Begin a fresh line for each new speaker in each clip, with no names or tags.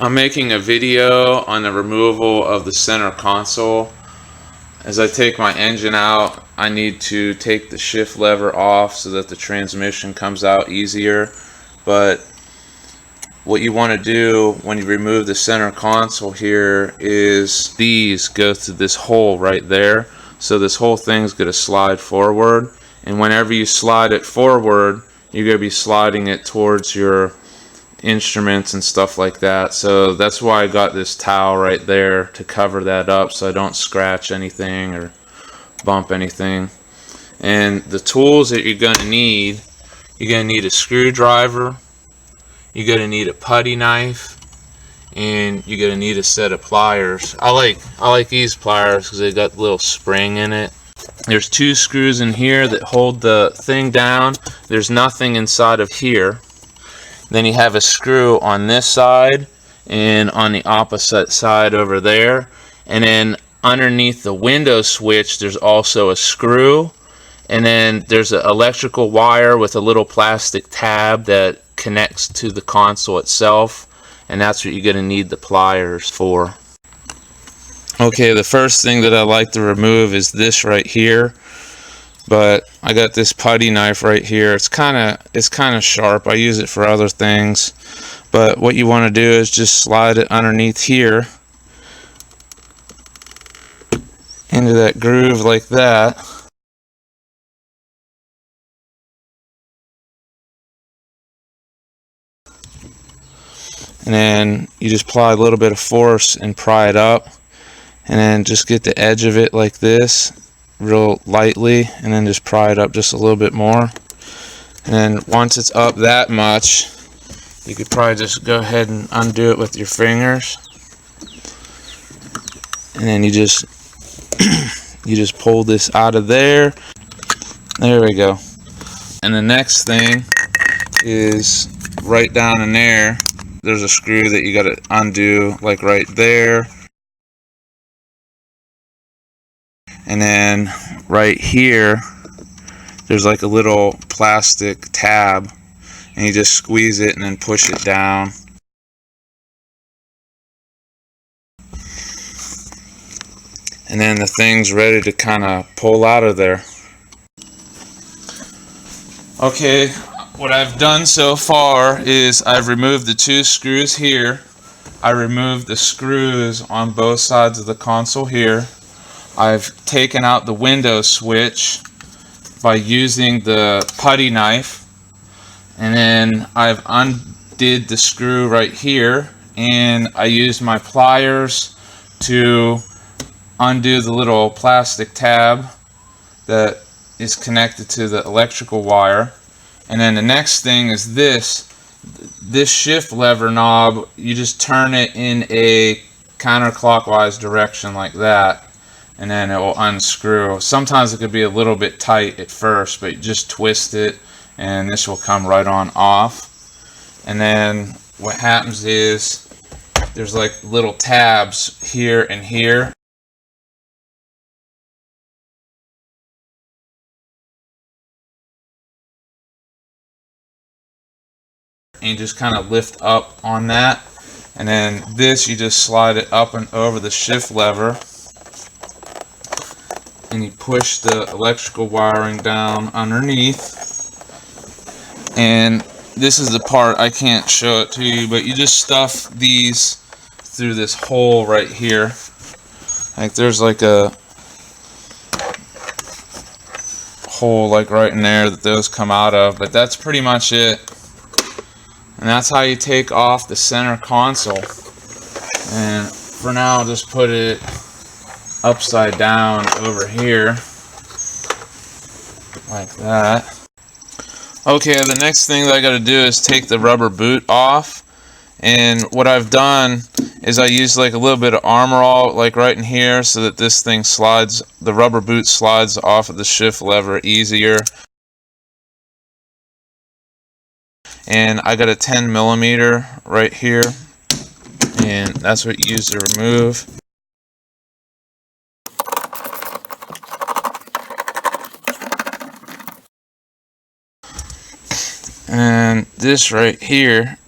I'm making a video on the removal of the center console. As I take my engine out, I need to take the shift lever off so that the transmission comes out easier. But what you want to do when you remove the center console here is these go through this hole right there. So this whole thing's going to slide forward. And whenever you slide it forward, you're going to be sliding it towards your instruments and stuff like that. So that's why I got this towel right there to cover that up so I don't scratch anything or bump anything. And the tools that you're going to need a screwdriver, you're going to need a putty knife, and you're going to need a set of pliers. I like these pliers because they got a little spring in it. There's 2 screws in here that hold the thing down. There's nothing inside of here. Then you have a screw on this side and on the opposite side over there. And then underneath the window switch, there's also a screw. And then there's an electrical wire with a little plastic tab that connects to the console itself. And that's what you're going to need the pliers for. Okay, the first thing that I like to remove is this right here. But I got this putty knife right here. It's kind of sharp. I use it for other things. But what you want to do is just slide it underneath here into that groove like that. And then you just apply a little bit of force and pry it up. And then just get the edge of it like this, real lightly, and then just pry it up just a little bit more. And then once it's up that much, you could probably just go ahead and undo it with your fingers. And then you just you just pull this out of there. There we go. And the next thing is right down in there, there's a screw that you got to undo, like right there. And then right here, there's like a little plastic tab, and you just squeeze it and then push it down. And then the thing's ready to kind of pull out of there. Okay, what I've done so far is I've removed the 2 screws here. I removed the screws on both sides of the console here. I've taken out the window switch by using the putty knife, and then I've undid the screw right here, and I used my pliers to undo the little plastic tab that is connected to the electrical wire. And then the next thing is this shift lever knob. You just turn it in a counterclockwise direction like that, and then it will unscrew. Sometimes it could be a little bit tight at first, but you just twist it and this will come right on off. And then what happens is there's like little tabs here and here. And you just kind of lift up on that. And then this, you just slide it up and over the shift lever. And you push the electrical wiring down underneath. And this is the part, I can't show it to you, but you just stuff these through this hole right here. Like there's like a hole like right in there that those come out of, but that's pretty much it. And that's how you take off the center console. And for now, I'll just put it upside down over here like that. Okay, the next thing that I got to do is take the rubber boot off. And what I've done is I used like a little bit of Armor All like right in here so that this thing slides, the rubber boot slides off of the shift lever easier. And I got a 10mm right here, and that's what you use to remove. And this right here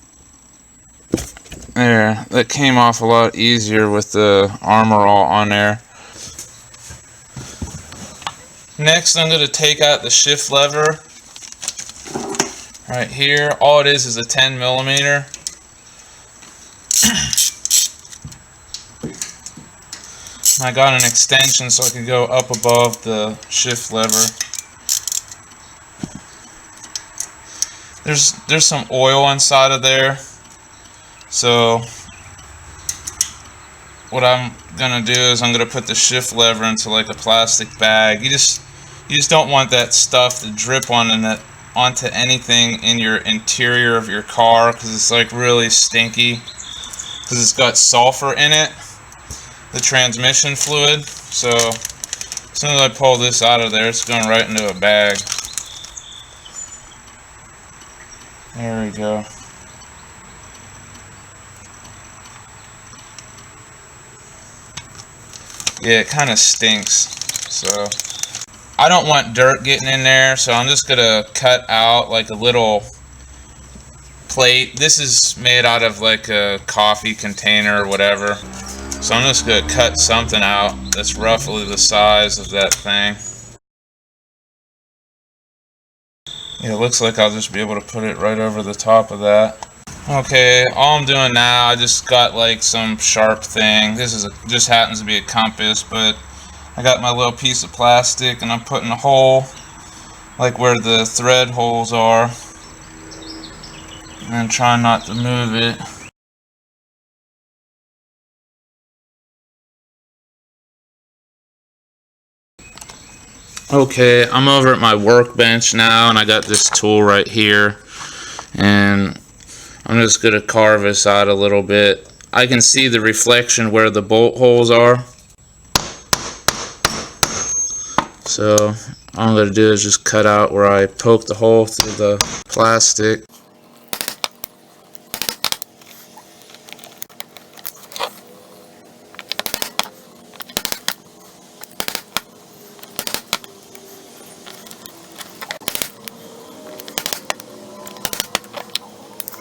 There, that came off a lot easier with the armor all on there. Next, I'm going to take out the shift lever right here. All it is a 10 millimeter. I got an extension so I could go up above the shift lever. There's some oil inside of there, so what I'm gonna do is I'm gonna put the shift lever into like a plastic bag. You just don't want that stuff to drip onto anything in your interior of your car, because it's like really stinky because it's got sulfur in it, the transmission fluid. So as soon as I pull this out of there, it's going right into a bag. There we go. Yeah, it kind of stinks, so I don't want dirt getting in there, so I'm just gonna cut out like a little plate. This is made out of like a coffee container or whatever, so I'm just gonna cut something out that's roughly the size of that thing. Yeah, it looks like I'll just be able to put it right over the top of that. Okay, all I'm doing now, I just got like some sharp thing. This is just happens to be a compass, but I got my little piece of plastic and I'm putting a hole like where the thread holes are, and trying not to move it. Okay, I'm over at my workbench now, and I got this tool right here, and I'm just going to carve this out a little bit. I can see the reflection where the bolt holes are, so all I'm going to do is just cut out where I poked the hole through the plastic.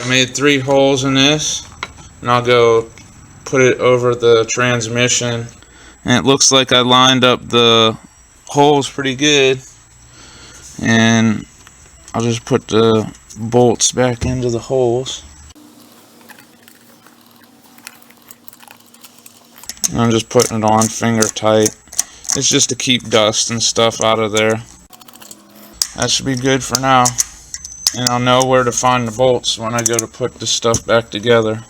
I made 3 holes in this, and I'll go put it over the transmission. And it looks like I lined up the holes pretty good, and I'll just put the bolts back into the holes. And I'm just putting it on finger tight. It's just to keep dust and stuff out of there. That should be good for now. And I'll know where to find the bolts when I go to put this stuff back together.